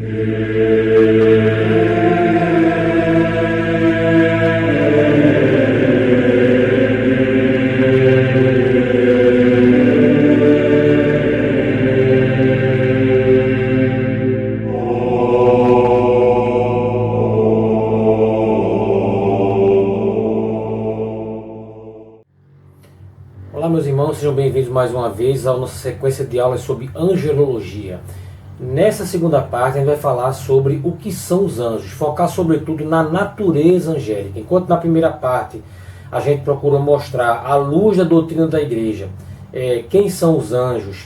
Olá meus irmãos, sejam bem-vindos mais uma vez à nossa sequência de aulas sobre angelologia. Nessa segunda parte a gente vai falar sobre o que são os anjos, focar sobretudo na natureza angélica. Enquanto na primeira parte a gente procura mostrar à luz da doutrina da igreja quem são os anjos,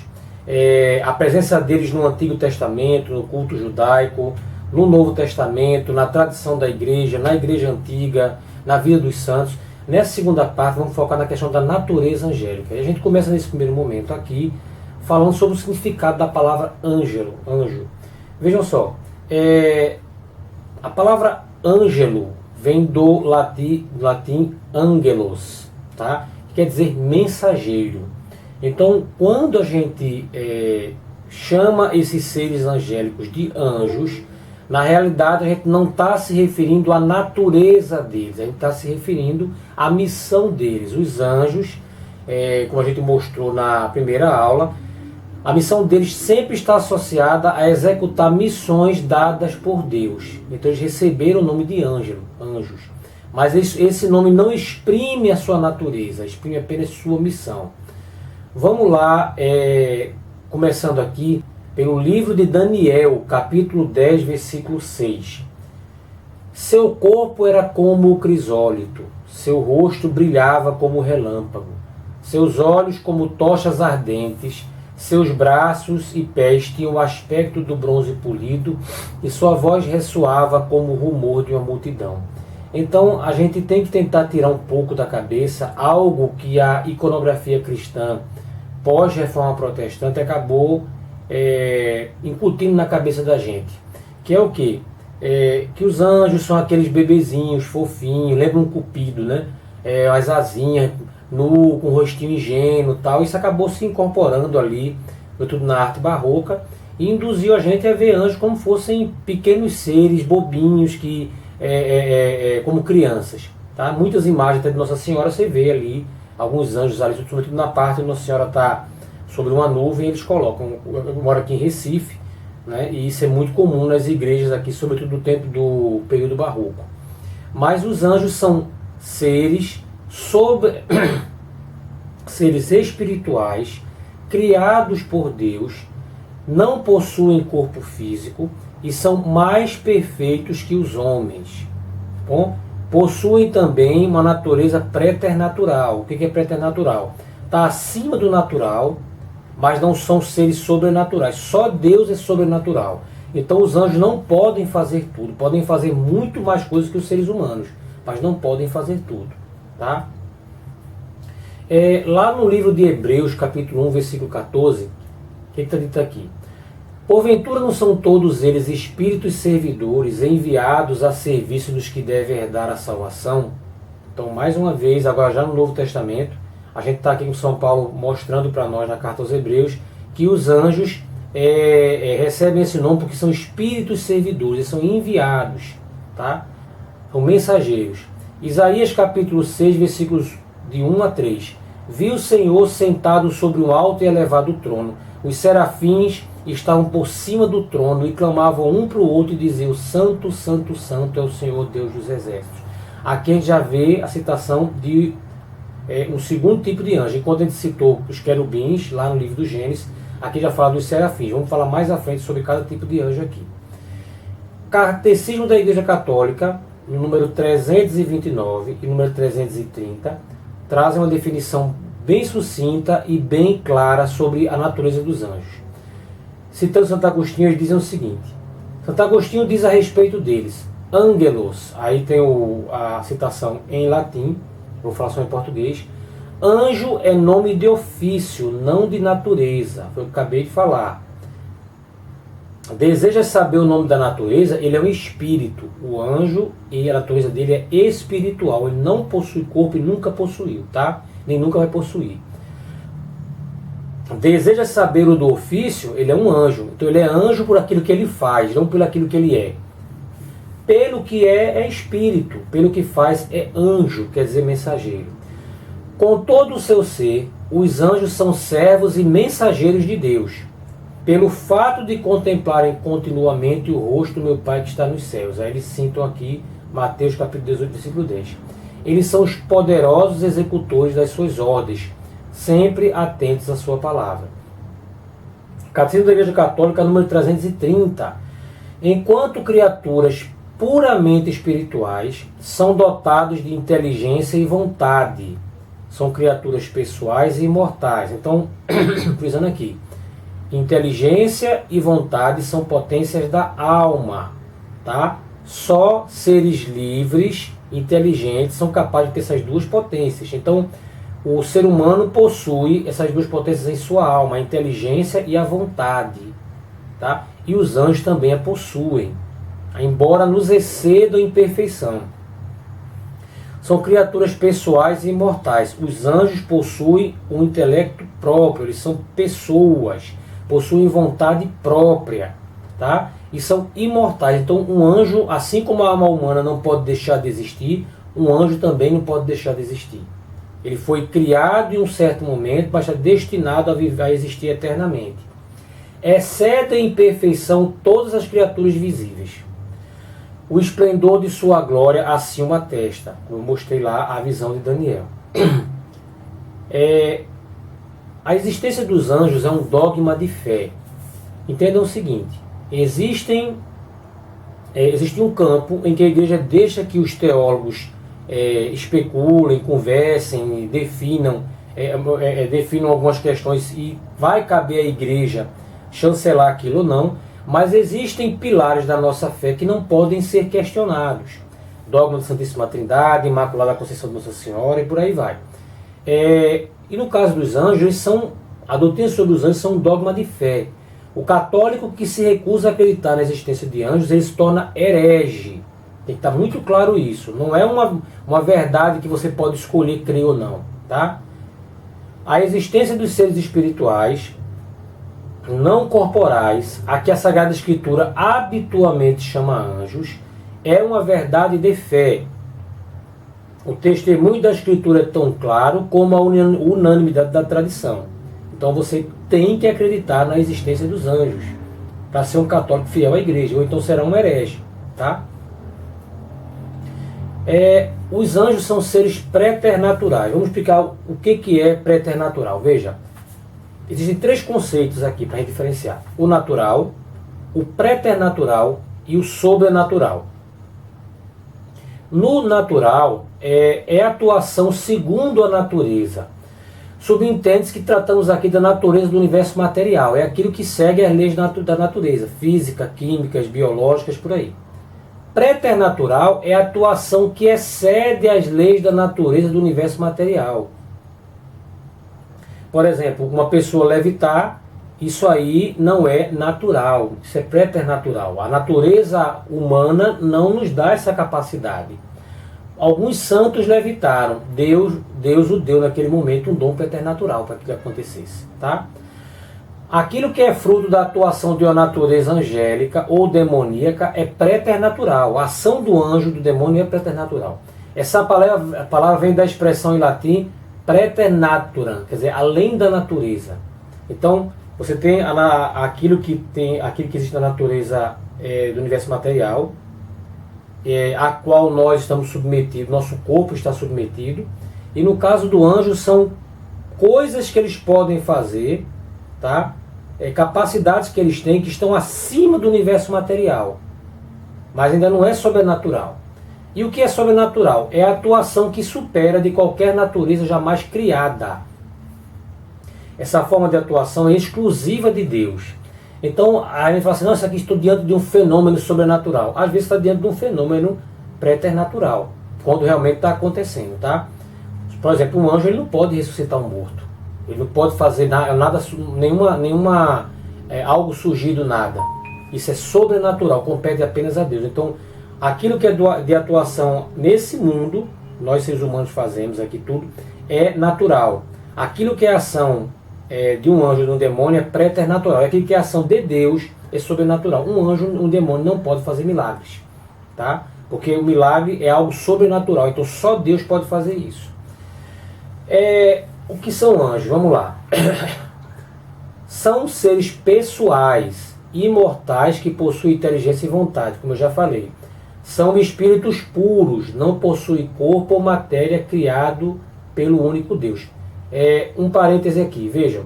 a presença deles no Antigo Testamento, no culto judaico, no Novo Testamento, na tradição da igreja, na igreja antiga, na vida dos santos. Nessa segunda parte vamos focar na questão da natureza angélica. E a gente começa nesse primeiro momento aqui falando sobre o significado da palavra anjo. Vejam só, a palavra ângelo vem do latim angelos, tá? Que quer dizer mensageiro. Então, quando a gente chama esses seres angélicos de anjos, na realidade a gente não está se referindo à natureza deles, a gente está se referindo à missão deles. Os anjos, como a gente mostrou na primeira aula, a missão deles sempre está associada a executar missões dadas por Deus. Então eles receberam o nome de anjos. Mas esse nome não exprime a sua natureza, exprime apenas sua missão. Vamos lá, começando aqui pelo livro de Daniel, capítulo 10, versículo 6. Seu corpo era como o crisólito, seu rosto brilhava como o relâmpago, seus olhos como tochas ardentes, seus braços e pés tinham o aspecto do bronze polido e sua voz ressoava como o rumor de uma multidão. Então a gente tem que tentar tirar um pouco da cabeça algo que a iconografia cristã pós-reforma protestante acabou incutindo na cabeça da gente, que é o quê? Que os anjos são aqueles bebezinhos fofinhos, lembra um cupido, né? As asinhas, nu, com o rostinho ingênuo e tal. Isso acabou se incorporando ali, tudo na arte barroca, e induziu a gente a ver anjos como fossem pequenos seres bobinhos, como crianças, tá? Muitas imagens até de Nossa Senhora você vê ali, alguns anjos ali, sobretudo na parte onde Nossa Senhora está sobre uma nuvem, eles colocam. Eu moro aqui em Recife, né, e isso é muito comum nas igrejas aqui, sobretudo no tempo do período barroco. Mas os anjos são seres seres espirituais, criados por Deus, não possuem corpo físico e são mais perfeitos que os homens. Bom, possuem também uma natureza preternatural. O que é preternatural? Está acima do natural, mas não são seres sobrenaturais. Só Deus é sobrenatural. Então os anjos não podem fazer tudo. Podem fazer muito mais coisas que os seres humanos, mas não podem fazer tudo. Tá? Lá no livro de Hebreus, capítulo 1, versículo 14, o que está dito aqui? Porventura não são todos eles espíritos servidores enviados a serviço dos que devem herdar a salvação? Então, mais uma vez, agora já no Novo Testamento, a gente está aqui com São Paulo mostrando para nós na carta aos Hebreus que os anjos recebem esse nome porque são espíritos servidores, eles são enviados, tá? São mensageiros. Isaías capítulo 6, versículos de 1 a 3. Viu o Senhor sentado sobre um alto e elevado trono. Os serafins estavam por cima do trono e clamavam um para o outro e diziam: Santo, Santo, Santo é o Senhor Deus dos exércitos. Aqui a gente já vê a citação de um segundo tipo de anjo. Enquanto a gente citou os querubins lá no livro do Gênesis, aqui já fala dos serafins. Vamos falar mais à frente sobre cada tipo de anjo aqui. Catecismo da Igreja Católica, no número 329 e número 330, trazem uma definição bem sucinta e bem clara sobre a natureza dos anjos. Citando Santo Agostinho, eles dizem o seguinte: Santo Agostinho diz a respeito deles: Angelos, aí tem a citação em latim, vou falar só em português. Anjo é nome de ofício, não de natureza. Foi o que eu acabei de falar. Deseja saber o nome da natureza? Ele é um espírito. O anjo, e a natureza dele é espiritual. Ele não possui corpo e nunca possuiu, tá? Nem nunca vai possuir. deseja saber o do ofício, ele é um anjo. Então ele é anjo por aquilo que ele faz, não por aquilo que ele é. Pelo que é espírito. Pelo que faz, é anjo, quer dizer mensageiro. Com todo o seu ser, os anjos são servos e mensageiros de Deus, pelo fato de contemplarem continuamente o rosto do meu Pai que está nos céus. Aí eles citam aqui Mateus capítulo 18, versículo 10. Eles são os poderosos executores das suas ordens, sempre atentos à sua palavra. Catecismo da Igreja Católica, número 330. Enquanto criaturas puramente espirituais, são dotados de inteligência e vontade. São criaturas pessoais e imortais. Então, frisando aqui, inteligência e vontade são potências da alma, tá? Só seres livres, inteligentes, são capazes de ter essas duas potências. Então, o ser humano possui essas duas potências em sua alma, a inteligência e a vontade, tá? E os anjos também a possuem, embora nos excedam em perfeição. São criaturas pessoais e imortais. Os anjos possuem um intelecto próprio, eles são pessoas, possuem vontade própria, tá? E são imortais. Então um anjo, assim como a alma humana não pode deixar de existir, um anjo também não pode deixar de existir. Ele foi criado em um certo momento, mas está destinado a existir eternamente. Excedem em perfeição todas as criaturas visíveis. O esplendor de sua glória assim o atesta. Eu mostrei lá a visão de Daniel. A existência dos anjos é um dogma de fé. Entendam o seguinte: existe um campo em que a igreja deixa que os teólogos especulem, conversem, definam algumas questões, e vai caber à igreja chancelar aquilo ou não, mas existem pilares da nossa fé que não podem ser questionados. Dogma da Santíssima Trindade, Imaculada Conceição de Nossa Senhora e por aí vai. E no caso dos anjos, a doutrina sobre os anjos são um dogma de fé. O católico que se recusa a acreditar na existência de anjos, ele se torna herege. Tem que estar muito claro isso. Não é uma verdade que você pode escolher crer ou não, tá? A existência dos seres espirituais não corporais, a que a Sagrada Escritura habitualmente chama anjos, é uma verdade de fé. O testemunho da Escritura é tão claro como a unanimidade da tradição. Então você tem que acreditar na existência dos anjos para ser um católico fiel à igreja, ou então será um herege, tá? Os anjos são seres preternaturais. Vamos explicar o que é preternatural. Veja, existem três conceitos aqui para a gente diferenciar: o natural, o preternatural e o sobrenatural. No natural, é atuação segundo a natureza. Subentende-se que tratamos aqui da natureza do universo material. É aquilo que segue as leis da natureza, física, químicas, biológicas, por aí. Preternatural é a atuação que excede as leis da natureza do universo material. Por exemplo, uma pessoa levitar, isso aí não é natural, isso é preternatural. A natureza humana não nos dá essa capacidade. Alguns santos levitaram, Deus o deu naquele momento um dom preternatural para que acontecesse, tá? Aquilo que é fruto da atuação de uma natureza angélica ou demoníaca é preternatural. A ação do anjo, do demônio, é preternatural. Essa palavra vem da expressão em latim preternaturam, quer dizer, além da natureza. Então, você tem aquilo que existe na natureza do universo material, a qual nós estamos submetidos, nosso corpo está submetido. E no caso do anjo, são coisas que eles podem fazer, tá? Capacidades que eles têm que estão acima do universo material, mas ainda não é sobrenatural. E o que é sobrenatural? É a atuação que supera de qualquer natureza jamais criada. Essa forma de atuação é exclusiva de Deus. Então a gente fala assim: não, isso aqui estou diante de um fenômeno sobrenatural. Às vezes está diante de um fenômeno preternatural, quando realmente está acontecendo, tá? Por exemplo, um anjo, ele não pode ressuscitar um morto. Ele não pode fazer nada, algo surgir do nada. Isso é sobrenatural, compete apenas a Deus. Então, aquilo que é de atuação nesse mundo, nós seres humanos fazemos aqui tudo, é natural. Aquilo que é ação de um anjo ou de um demônio é preternatural. É aquilo que é ação de Deus, é sobrenatural. Um anjo, um demônio não pode fazer milagres, tá? Porque o milagre é algo sobrenatural, então só Deus pode fazer isso. O que são anjos? Vamos lá. São seres pessoais, imortais, que possuem inteligência e vontade, como eu já falei. São espíritos puros, não possuem corpo ou matéria criado pelo único Deus. Um parêntese aqui, vejam.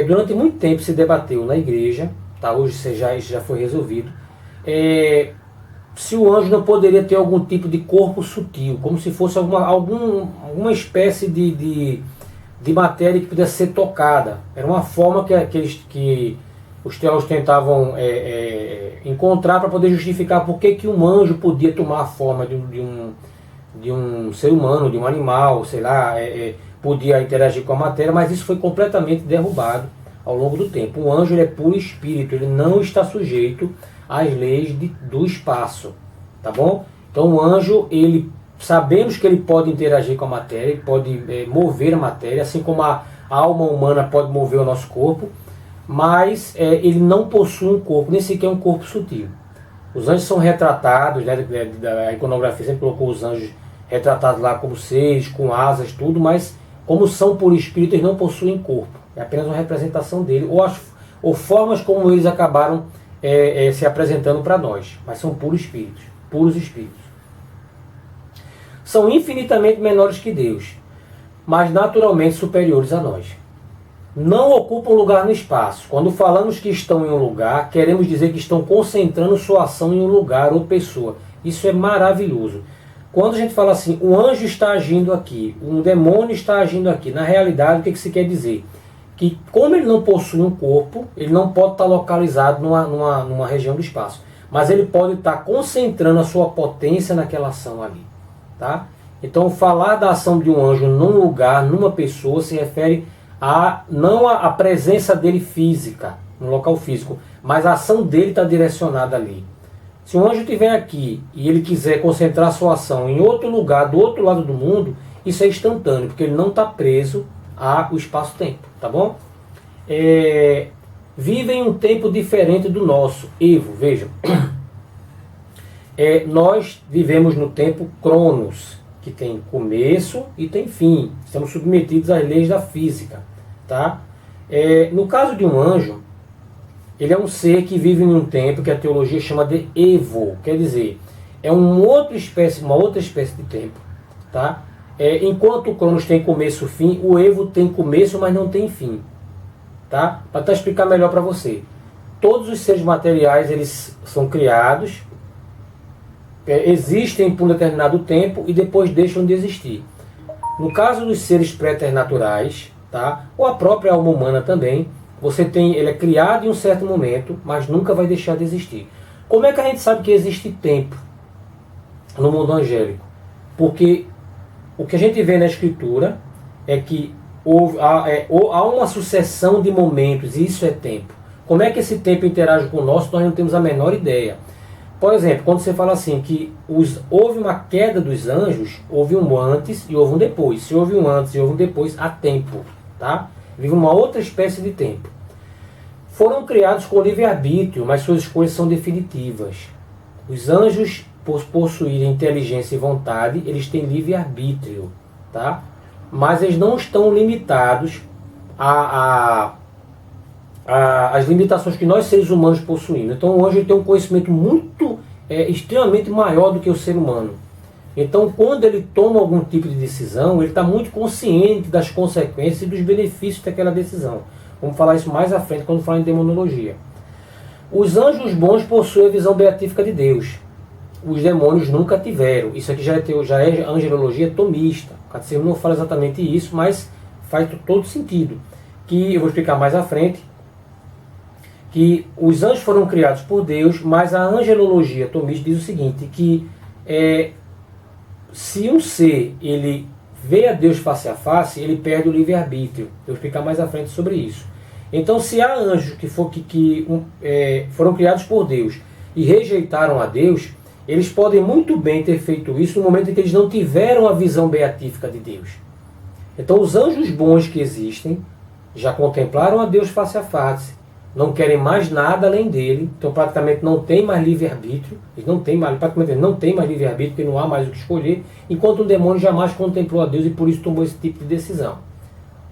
Durante muito tempo se debateu na igreja, tá? Hoje isso já foi resolvido, se o anjo não poderia ter algum tipo de corpo sutil, como se fosse alguma espécie de matéria que pudesse ser tocada. Era uma forma que os teólogos tentavam encontrar para poder justificar por que um anjo podia tomar a forma de um ser humano, de um animal, sei lá, podia interagir com a matéria, mas isso foi completamente derrubado ao longo do tempo. O anjo ele é puro espírito, ele não está sujeito às leis do espaço, tá bom? Então o anjo, sabemos que ele pode interagir com a matéria, ele pode mover a matéria, assim como a alma humana pode mover o nosso corpo, mas ele não possui um corpo, nem sequer um corpo sutil. Os anjos são retratados, né, a iconografia sempre colocou os anjos retratados lá como seres, com asas, tudo, mas como são por espírito, eles não possuem corpo. É apenas uma representação dele, ou formas como eles acabaram se apresentando para nós. Mas são puros espíritos. São infinitamente menores que Deus, mas naturalmente superiores a nós. Não ocupam lugar no espaço. Quando falamos que estão em um lugar, queremos dizer que estão concentrando sua ação em um lugar ou pessoa. Isso é maravilhoso. Quando a gente fala assim, o anjo está agindo aqui, um demônio está agindo aqui, na realidade o que se quer dizer? Que como ele não possui um corpo, ele não pode estar localizado numa região do espaço. Mas ele pode estar concentrando a sua potência naquela ação ali. Tá? Então falar da ação de um anjo num lugar, numa pessoa, se refere não a presença dele física, no local físico, mas a ação dele está direcionada ali. Se um anjo estiver aqui e ele quiser concentrar sua ação em outro lugar, do outro lado do mundo, isso é instantâneo, porque ele não está preso ao espaço-tempo, tá bom? Vivem um tempo diferente do nosso, Evo, vejam. Nós vivemos no tempo Cronos, que tem começo e tem fim. Estamos submetidos às leis da física, tá? No caso de um anjo, ele é um ser que vive em um tempo que a teologia chama de Evo, quer dizer, é uma outra espécie de tempo, tá? Enquanto o Cronos tem começo e fim, o Evo tem começo, mas não tem fim, tá? Para tentar explicar melhor para você. Todos os seres materiais, eles são criados, existem por um determinado tempo e depois deixam de existir. No caso dos seres preternaturais, tá? Ou a própria alma humana também, ele é criado em um certo momento, mas nunca vai deixar de existir. Como é que a gente sabe que existe tempo no mundo angélico? Porque o que a gente vê na Escritura é que há uma sucessão de momentos, e isso é tempo. Como é que esse tempo interage com o nosso, nós não temos a menor ideia. Por exemplo, quando você fala assim que houve uma queda dos anjos, houve um antes e houve um depois. Se houve um antes e houve um depois, há tempo, tá? Vive uma outra espécie de tempo. Foram criados com livre-arbítrio, mas suas escolhas são definitivas. Os anjos, por possuírem inteligência e vontade, eles têm livre-arbítrio, tá? Mas eles não estão limitados às limitações que nós seres humanos possuímos. Então o anjo tem um conhecimento extremamente maior do que o ser humano. Então quando ele toma algum tipo de decisão, ele está muito consciente das consequências e dos benefícios daquela decisão. Vamos falar isso mais à frente quando falar em demonologia. Os anjos bons possuem a visão beatífica de Deus. Os demônios nunca tiveram. Isso aqui já é angelologia tomista. O catecismo não fala exatamente isso, mas faz todo sentido. Que eu vou explicar mais à frente. Que os anjos foram criados por Deus, mas a angelologia tomista diz o seguinte, que se um ser ele vê a Deus face a face, ele perde o livre-arbítrio. Eu vou explicar mais à frente sobre isso. Então, se há anjos que foram criados por Deus e rejeitaram a Deus, eles podem muito bem ter feito isso no momento em que eles não tiveram a visão beatífica de Deus. Então os anjos bons que existem já contemplaram a Deus face a face, não querem mais nada além dele, então praticamente não tem mais livre-arbítrio, praticamente não tem mais livre-arbítrio, porque não há mais o que escolher, enquanto o demônio jamais contemplou a Deus e por isso tomou esse tipo de decisão.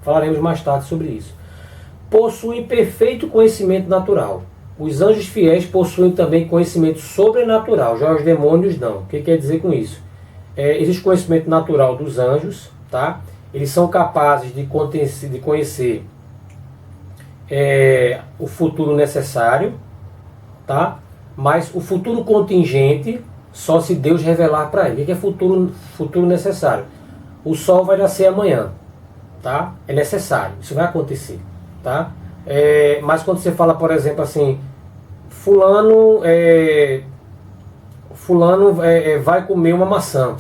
Falaremos mais tarde sobre isso. Possuem perfeito conhecimento natural. Os anjos fiéis possuem também conhecimento sobrenatural, já os demônios não. O que quer dizer com isso? Existe conhecimento natural dos anjos, tá? Eles são capazes de conhecer o futuro necessário, tá? Mas o futuro contingente só se Deus revelar para ele. O que é futuro necessário? O sol vai nascer amanhã, tá? É necessário, isso vai acontecer, tá? Mas quando você fala, por exemplo, assim, fulano vai comer uma maçã.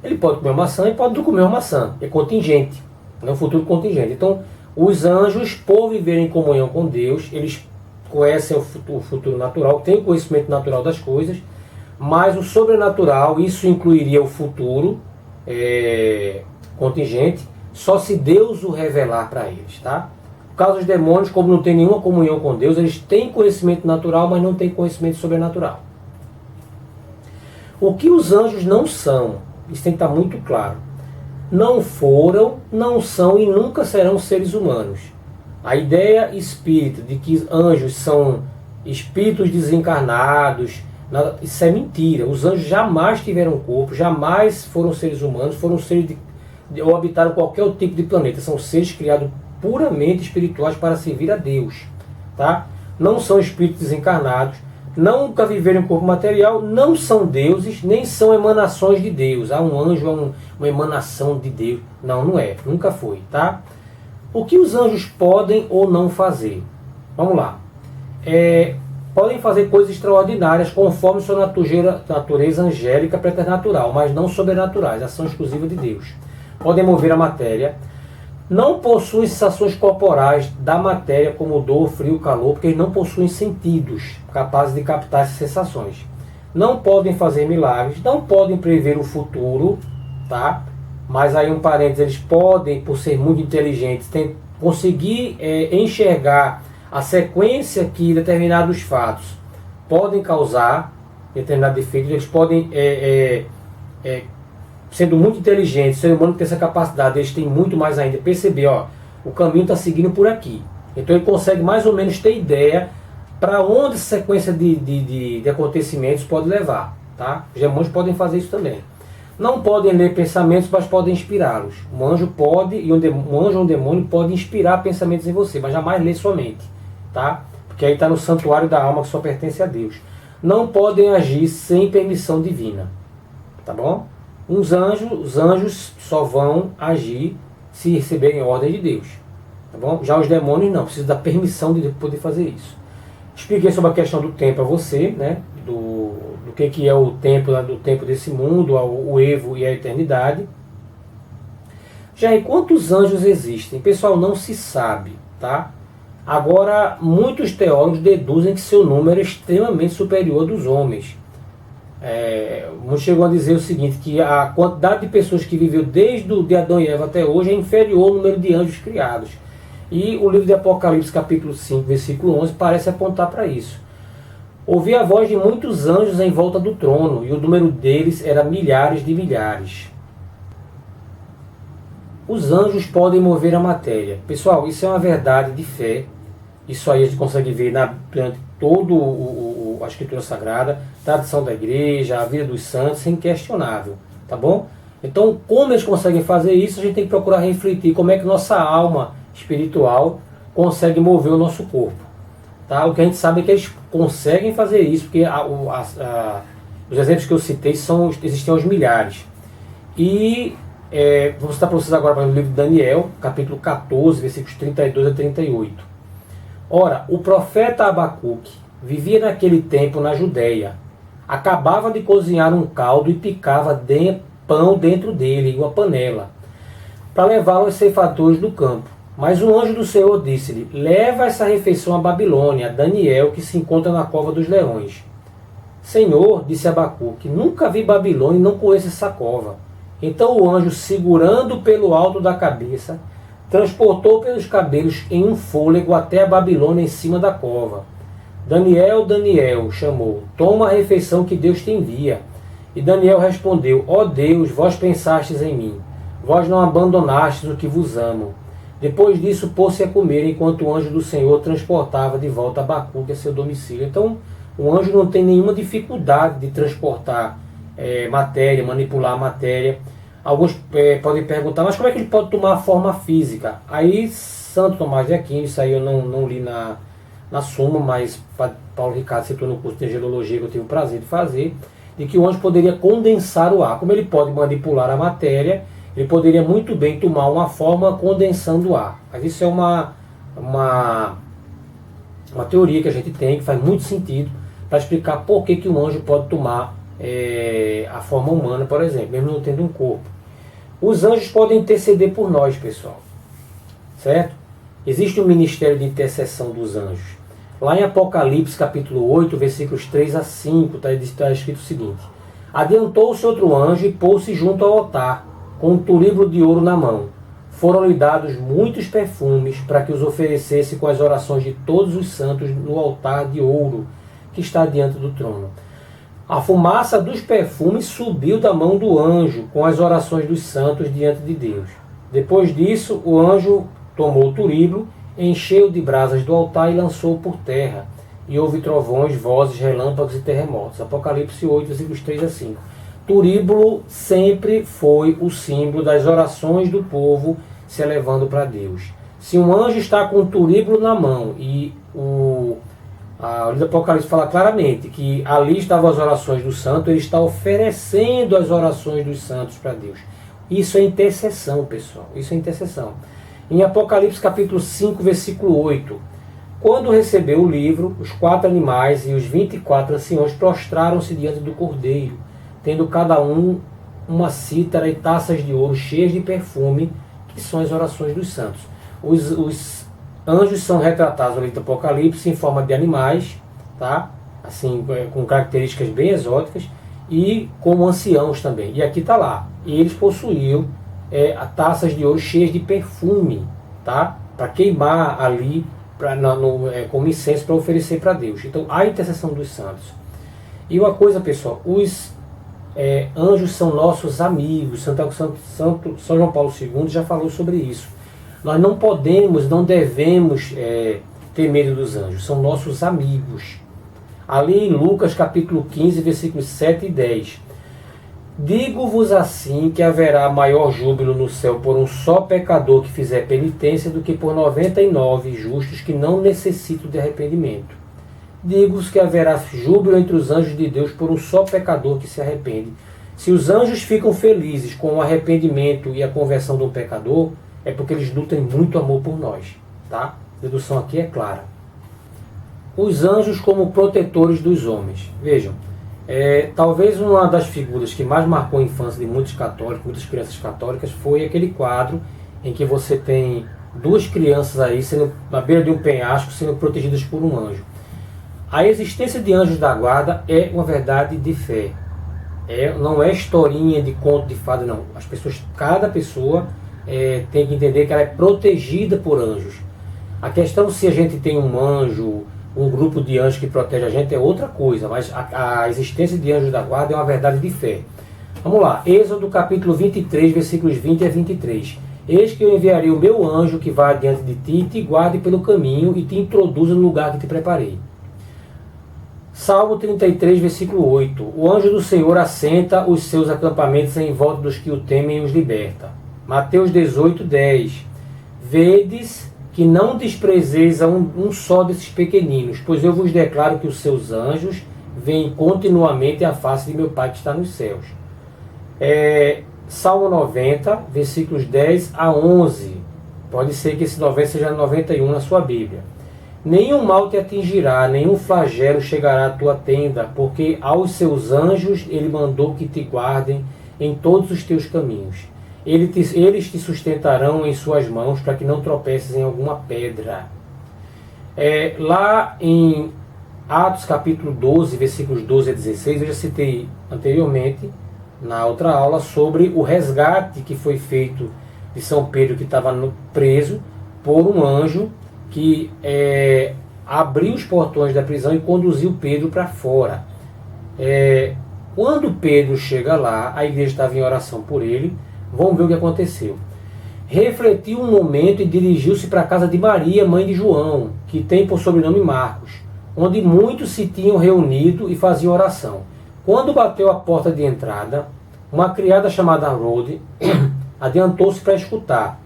Ele pode comer uma maçã e pode não comer uma maçã. É contingente, não é um futuro contingente. Então, os anjos, por viverem em comunhão com Deus, eles conhecem o futuro natural, têm o conhecimento natural das coisas, mas o sobrenatural, isso incluiria o futuro contingente, só se Deus o revelar para eles, tá? No caso dos demônios, como não tem nenhuma comunhão com Deus, eles têm conhecimento natural, mas não têm conhecimento sobrenatural. O que os anjos não são, isso tem que estar muito claro. Não foram, não são e nunca serão seres humanos. A ideia espírita de que anjos são espíritos desencarnados, isso é mentira. Os anjos jamais tiveram corpo, jamais foram seres humanos, foram seres ou habitaram qualquer tipo de planeta. São seres criados puramente espirituais para servir a Deus, tá? Não são espíritos desencarnados, nunca viveram em corpo material, não são deuses, nem são emanações de Deus. Um anjo é uma emanação de Deus. Não, não é. Nunca foi, tá? O que os anjos podem ou não fazer? Vamos lá. Podem fazer coisas extraordinárias conforme sua natureza angélica preternatural, mas não sobrenaturais, ação exclusiva de Deus. Podem mover a matéria. Não possuem sensações corporais da matéria, como dor, frio, calor, porque eles não possuem sentidos capazes de captar essas sensações. Não podem fazer milagres, não podem prever o futuro, tá? Mas aí um parênteses, eles podem, por ser muito inteligentes, conseguir enxergar a sequência que determinados fatos podem causar determinado defeito. Eles podem sendo muito inteligentes, o ser humano tem essa capacidade, eles têm muito mais ainda, perceber, o caminho está seguindo por aqui. Então ele consegue mais ou menos ter ideia para onde essa sequência de acontecimentos pode levar, tá? Os demônios podem fazer isso também. Não podem ler pensamentos, mas podem inspirá-los. Um anjo pode, e um anjo ou um demônio pode inspirar pensamentos em você, mas jamais ler sua mente, tá? Porque aí está no santuário da alma que só pertence a Deus. Não podem agir sem permissão divina, tá bom? Os anjos só vão agir se receberem ordem de Deus, tá bom? Já os demônios não, precisam da permissão de Deus para poder fazer isso. Expliquei sobre a questão do tempo a você, né? Do que é o tempo, do tempo desse mundo, o Evo e a eternidade. Já e quantos anjos existem? Pessoal, não se sabe, tá? Agora, muitos teólogos deduzem que seu número é extremamente superior ao dos homens. Muitos chegam a dizer o seguinte, que a quantidade de pessoas que viveu desde o de Adão e Eva até hoje é inferior ao número de anjos criados. E o livro de Apocalipse, capítulo 5, versículo 11, parece apontar para isso. Ouvi a voz de muitos anjos em volta do trono, e o número deles era milhares de milhares. Os anjos podem mover a matéria. Pessoal, isso é uma verdade de fé. Isso aí a gente consegue ver durante toda a Escritura Sagrada, tradição da igreja, a vida dos santos, é inquestionável, tá bom? Então, como eles conseguem fazer isso, a gente tem que procurar refletir como é que nossa alma espiritual consegue mover o nosso corpo, tá? O que a gente sabe é que eles conseguem fazer isso, porque os exemplos que eu citei existem aos milhares. E vou citar para vocês agora no livro de Daniel, capítulo 14, versículos 32 a 38. Ora, o profeta Abacuque vivia naquele tempo na Judéia. Acabava de cozinhar um caldo e picava pão dentro dele, em uma panela, para levá-lo aos ceifadores do campo. Mas o anjo do Senhor disse-lhe, leva essa refeição a Babilônia, a Daniel, que se encontra na cova dos leões. Senhor, disse Abacuque, nunca vi Babilônia e não conheço essa cova. Então o anjo, segurando pelo alto da cabeça, transportou pelos cabelos em um fôlego até a Babilônia em cima da cova. Daniel, Daniel, chamou, toma a refeição que Deus te envia. E Daniel respondeu, ó Deus, vós pensastes em mim, vós não abandonastes o que vos amo. Depois disso, pôs-se a comer, enquanto o anjo do Senhor transportava de volta Abacuque a seu domicílio. Então, o anjo não tem nenhuma dificuldade de transportar matéria, manipular a matéria. Alguns podem perguntar, mas como é que ele pode tomar a forma física? Aí, Santo Tomás de Aquino, isso aí eu não li na Suma, mas Paulo Ricardo citou no curso de angelologia que eu tive o prazer de fazer, de que o anjo poderia condensar o ar. Como ele pode manipular a matéria, ele poderia muito bem tomar uma forma condensando o ar. Mas isso é uma teoria que a gente tem, que faz muito sentido, para explicar por que o anjo pode tomar a forma humana, por exemplo, mesmo não tendo um corpo. Os anjos podem interceder por nós, pessoal. Certo? Existe um ministério de intercessão dos anjos. Lá em Apocalipse, capítulo 8, versículos 3 a 5, está escrito o seguinte: adiantou-se outro anjo e pôs-se junto ao altar, com um turíbulo de ouro na mão. Foram-lhe dados muitos perfumes, para que os oferecesse com as orações de todos os santos no altar de ouro, que está diante do trono. A fumaça dos perfumes subiu da mão do anjo, com as orações dos santos diante de Deus. Depois disso, o anjo tomou o turíbulo, encheu de brasas do altar e lançou por terra. E houve trovões, vozes, relâmpagos e terremotos. Apocalipse 8, versículos 3 a 5. Turíbulo sempre foi o símbolo das orações do povo se elevando para Deus. Se um anjo está com o turíbulo na mão, e o livro do Apocalipse fala claramente que ali estavam as orações do santo, ele está oferecendo as orações dos santos para Deus. Isso é intercessão, pessoal. Isso é intercessão. Em Apocalipse capítulo 5, versículo 8. Quando recebeu o livro, os 4 animais e os 24 anciões prostraram-se diante do Cordeiro, tendo cada um uma cítara e taças de ouro cheias de perfume, que são as orações dos santos. Os anjos são retratados no livro do Apocalipse em forma de animais, tá? Assim, com características bem exóticas, e como anciãos também. E aqui está lá. E eles possuíam taças de ouro cheias de perfume, tá? Para queimar ali, como incenso para oferecer para Deus. Então, a intercessão dos santos. E uma coisa, pessoal, os anjos são nossos amigos. São João Paulo II já falou sobre isso. Nós não podemos, não devemos ter medo dos anjos. São nossos amigos. Ali em Lucas capítulo 15, versículos 7 e 10. Digo-vos assim que haverá maior júbilo no céu por um só pecador que fizer penitência do que por 99 justos que não necessitam de arrependimento. Digo-vos que haverá júbilo entre os anjos de Deus por um só pecador que se arrepende. Se os anjos ficam felizes com o arrependimento e a conversão de um pecador, é porque eles nutrem muito amor por nós. Tá? A dedução aqui é clara. Os anjos como protetores dos homens. Vejam, talvez uma das figuras que mais marcou a infância de muitos católicos, muitas crianças católicas, foi aquele quadro em que você tem 2 crianças aí na beira de um penhasco sendo protegidas por um anjo. A existência de anjos da guarda é uma verdade de fé. Não é historinha de conto de fada, não. Cada pessoa tem que entender que ela é protegida por anjos. A questão se a gente tem um anjo, um grupo de anjos que protege a gente é outra coisa, mas a existência de anjos da guarda é uma verdade de fé. Vamos lá, Êxodo capítulo 23, versículos 20 a 23. Eis que eu enviarei o meu anjo que vai adiante de ti, te guarde pelo caminho e te introduza no lugar que te preparei. Salmo 33, versículo 8. O anjo do Senhor assenta os seus acampamentos em volta dos que o temem e os liberta. Mateus 18, 10. Vedes que não desprezeis a um só desses pequeninos, pois eu vos declaro que os seus anjos veem continuamente a face de meu Pai que está nos céus. Salmo 90, versículos 10 a 11. Pode ser que esse 90 seja 91 na sua Bíblia. Nenhum mal te atingirá, nenhum flagelo chegará à tua tenda, porque aos seus anjos ele mandou que te guardem em todos os teus caminhos. Eles te sustentarão em suas mãos para que não tropeces em alguma pedra. Lá em Atos capítulo 12, versículos 12 a 16, eu já citei anteriormente, na outra aula sobre o resgate que foi feito de São Pedro, que estava preso, por um anjo que abriu os portões da prisão e conduziu Pedro para fora. Quando Pedro chega lá, a igreja estava em oração por ele. Vamos ver o que aconteceu. Refletiu um momento e dirigiu-se para a casa de Maria, mãe de João, que tem por sobrenome Marcos, onde muitos se tinham reunido e faziam oração. Quando bateu a porta de entrada, uma criada chamada Rode adiantou-se para escutar.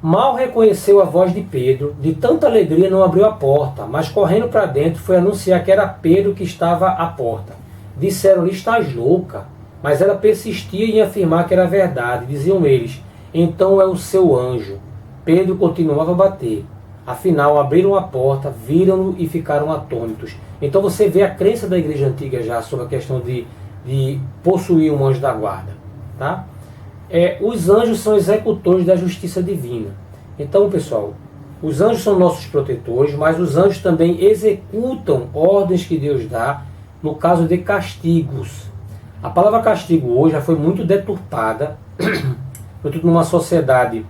Mal reconheceu a voz de Pedro, de tanta alegria não abriu a porta, mas correndo para dentro foi anunciar que era Pedro que estava à porta. Disseram-lhe: estás louca? Mas ela persistia em afirmar que era verdade. Diziam eles: então é o seu anjo. Pedro continuava a bater. Afinal, abriram a porta, viram-no e ficaram atônitos. Então você vê a crença da igreja antiga já sobre a questão de possuir um anjo da guarda. Tá? Os anjos são executores da justiça divina. Então, pessoal, os anjos são nossos protetores, mas os anjos também executam ordens que Deus dá no caso de castigos. A palavra castigo hoje já foi muito deturpada, sobretudo numa sociedade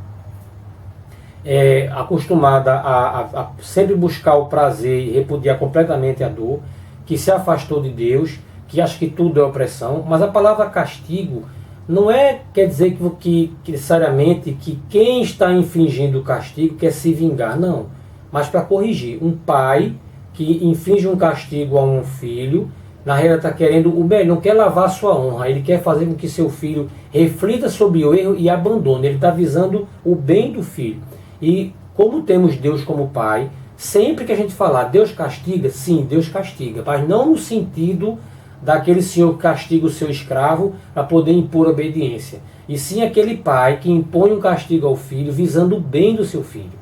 acostumada a sempre buscar o prazer e repudiar completamente a dor, que se afastou de Deus, que acha que tudo é opressão. Mas a palavra castigo não quer dizer que necessariamente que quem está infligindo o castigo quer se vingar, não, mas para corrigir. Um pai que inflige um castigo a um filho, na realidade está querendo o bem, não quer lavar a sua honra, ele quer fazer com que seu filho reflita sobre o erro e abandone. Ele está visando o bem do filho. E como temos Deus como pai, sempre que a gente falar Deus castiga, sim, Deus castiga, mas não no sentido daquele senhor que castiga o seu escravo para poder impor obediência, e sim aquele pai que impõe um castigo ao filho visando o bem do seu filho.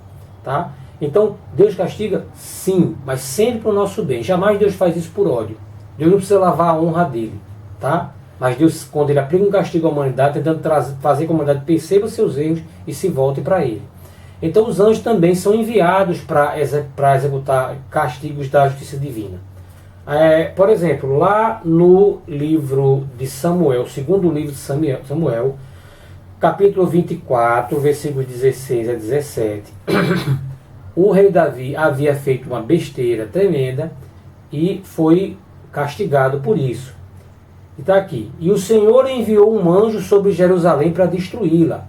Tá? Então, Deus castiga? Sim, mas sempre para o nosso bem. Jamais Deus faz isso por ódio. Deus não precisa lavar a honra dele. Tá? Mas Deus, quando ele aplica um castigo à humanidade, tentando fazer que a humanidade perceba os seus erros e se volte para ele. Então os anjos também são enviados para executar castigos da justiça divina. Por exemplo, lá no livro de Samuel, segundo livro de Samuel, capítulo 24, versículos 16 a 17, o rei Davi havia feito uma besteira tremenda e foi castigado por isso. E está aqui: e o Senhor enviou um anjo sobre Jerusalém para destruí-la.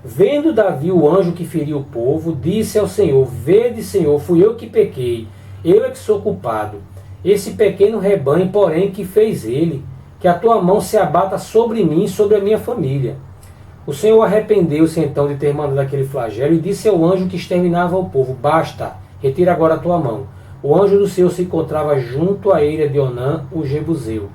Vendo Davi o anjo que feriu o povo, disse ao Senhor: vede, Senhor, fui eu que pequei, eu é que sou culpado. Esse pequeno rebanho, porém, que fez ele, que a tua mão se abata sobre mim e sobre a minha família. O Senhor arrependeu-se então de ter mandado aquele flagelo e disse ao anjo que exterminava o povo: basta, retira agora a tua mão. O anjo do Senhor se encontrava junto à ilha de Onã, o Jebuseu.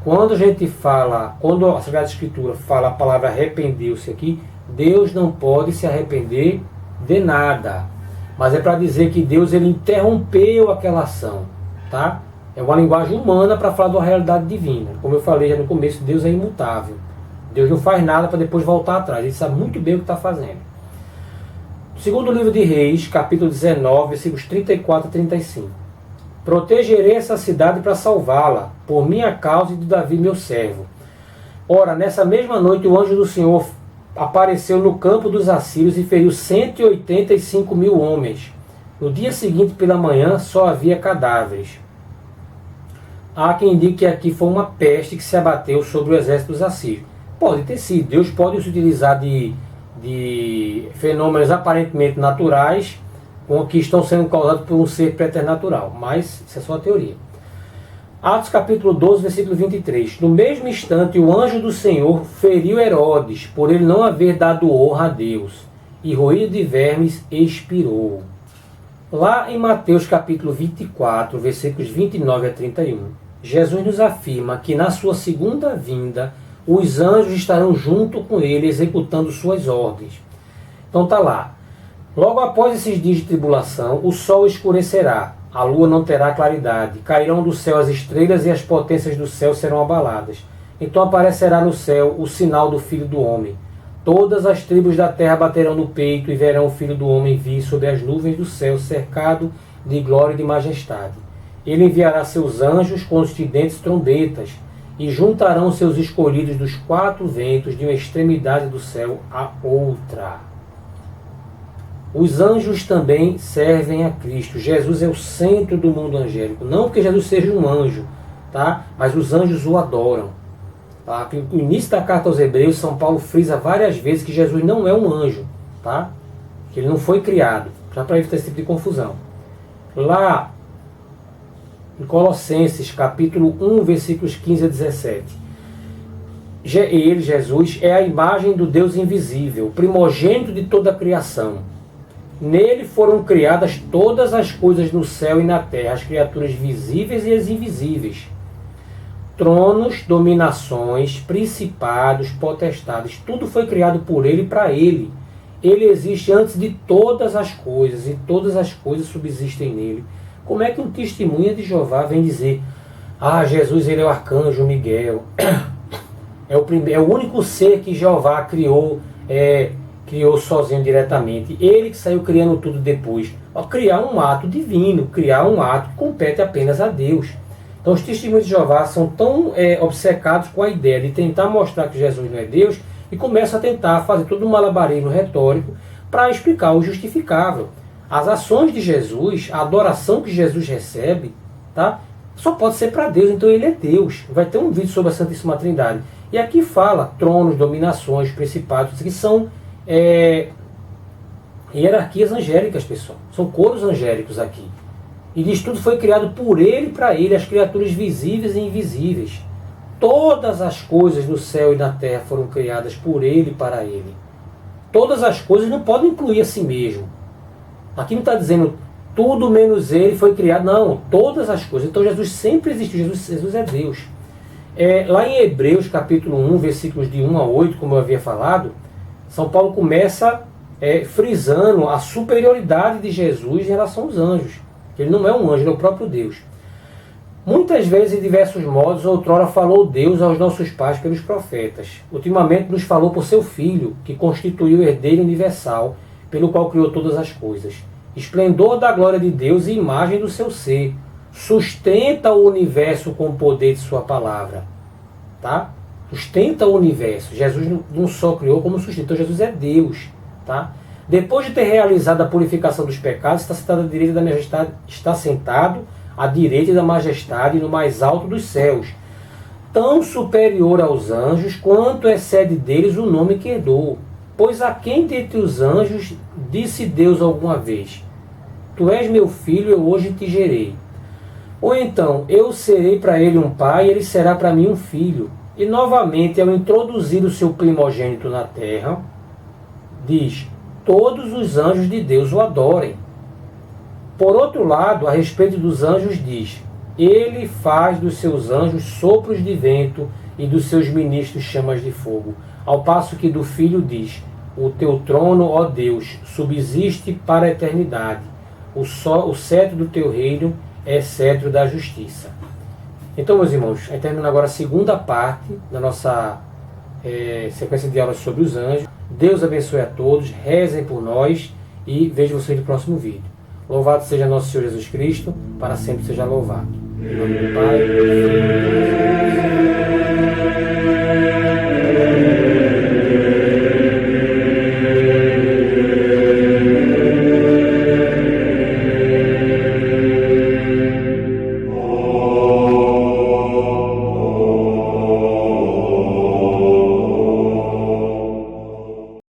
Quando a Sagrada Escritura fala a palavra arrependeu-se aqui, Deus não pode se arrepender de nada. Mas é para dizer que Deus ele interrompeu aquela ação. Tá? É uma linguagem humana para falar da realidade divina. Como eu falei já no começo, Deus é imutável. Deus não faz nada para depois voltar atrás. Ele sabe muito bem o que está fazendo. Segundo livro de Reis, capítulo 19, versículos 34 a 35. Protegerei essa cidade para salvá-la, por minha causa e de Davi meu servo. Ora, nessa mesma noite o anjo do Senhor apareceu no campo dos assírios e feriu 185.000 homens. No dia seguinte, pela manhã, só havia cadáveres. Há quem diga que aqui foi uma peste que se abateu sobre o exército dos assírios. Pode ter sido. Deus pode se utilizar de fenômenos aparentemente naturais que estão sendo causados por um ser preternatural. Mas isso é só a teoria. Atos capítulo 12, versículo 23. No mesmo instante, o anjo do Senhor feriu Herodes, por ele não haver dado honra a Deus, e roído de vermes expirou. Lá em Mateus capítulo 24, versículos 29 a 31, Jesus nos afirma que na sua segunda vinda, os anjos estarão junto com ele, executando suas ordens. Então está lá. Logo após esses dias de tribulação, o sol escurecerá, a lua não terá claridade, cairão do céu as estrelas e as potências do céu serão abaladas. Então aparecerá no céu o sinal do Filho do Homem. Todas as tribos da terra baterão no peito e verão o Filho do Homem vir sobre as nuvens do céu, cercado de glória e de majestade. Ele enviará seus anjos com os estridentes trombetas, e juntarão seus escolhidos dos 4 ventos, de uma extremidade do céu à outra. Os anjos também servem a Cristo. Jesus é o centro do mundo angélico. Não porque Jesus seja um anjo, tá? Mas os anjos o adoram. Tá? No início da carta aos Hebreus, São Paulo frisa várias vezes que Jesus não é um anjo, tá? Que ele não foi criado, já para evitar esse tipo de confusão. Lá em Colossenses, capítulo 1, versículos 15 a 17. Ele, Jesus, é a imagem do Deus invisível, primogênito de toda a criação. Nele foram criadas todas as coisas no céu e na terra, as criaturas visíveis e as invisíveis. Tronos, dominações, principados, potestades, tudo foi criado por ele e para ele. Ele existe antes de todas as coisas, e todas as coisas subsistem nele. Como é que um testemunha de Jeová vem dizer: ah, Jesus, ele é o arcanjo Miguel, é o único ser que Jeová criou sozinho diretamente, ele que saiu criando tudo depois? Criar um ato divino, criar um ato que compete apenas a Deus. Então os testemunhos de Jeová são tão obcecados com a ideia de tentar mostrar que Jesus não é Deus, e começam a tentar fazer todo um malabarismo retórico para explicar o justificável. As ações de Jesus, a adoração que Jesus recebe, tá? Só pode ser para Deus, então ele é Deus. Vai ter um vídeo sobre a Santíssima Trindade. E aqui fala tronos, dominações, principados, que são hierarquias angélicas, pessoal. São coros angélicos aqui. E diz: tudo foi criado por ele e para ele, as criaturas visíveis e invisíveis. Todas as coisas no céu e na terra foram criadas por ele e para ele. Todas as coisas não podem incluir a si mesmo. Aqui não está dizendo tudo menos ele foi criado. Não, todas as coisas. Então Jesus sempre existiu. Jesus é Deus. Lá em Hebreus capítulo 1, versículos de 1 a 8, como eu havia falado, São Paulo começa frisando a superioridade de Jesus em relação aos anjos. Ele não é um anjo, ele é o próprio Deus. Muitas vezes, em diversos modos, outrora falou Deus aos nossos pais pelos profetas. Ultimamente nos falou por seu Filho, que constituiu o herdeiro universal, pelo qual criou todas as coisas. Esplendor da glória de Deus e imagem do seu ser. Sustenta o universo com o poder de sua palavra. Tá? Sustenta o universo. Jesus não só criou, como sustentou. Jesus é Deus. Tá? Depois de ter realizado a purificação dos pecados, está sentado à direita da majestade, está sentado à direita da majestade no mais alto dos céus, tão superior aos anjos, quanto excede deles o nome que herdou. Pois a quem dentre os anjos disse Deus alguma vez: tu és meu filho, eu hoje te gerei. Ou então, eu serei para ele um pai, e ele será para mim um filho. E novamente, ao introduzir o seu primogênito na terra, diz: todos os anjos de Deus o adorem. Por outro lado, a respeito dos anjos diz: ele faz dos seus anjos sopros de vento e dos seus ministros chamas de fogo. Ao passo que do Filho diz: o teu trono, ó Deus, subsiste para a eternidade. O cetro do teu reino é cetro da justiça. Então, meus irmãos, aí termina agora a segunda parte da nossa sequência de aulas sobre os anjos. Deus abençoe a todos, rezem por nós e vejo vocês no próximo vídeo. Louvado seja nosso Senhor Jesus Cristo, para sempre seja louvado. Em nome do Pai, do Filho e do Espírito Santo.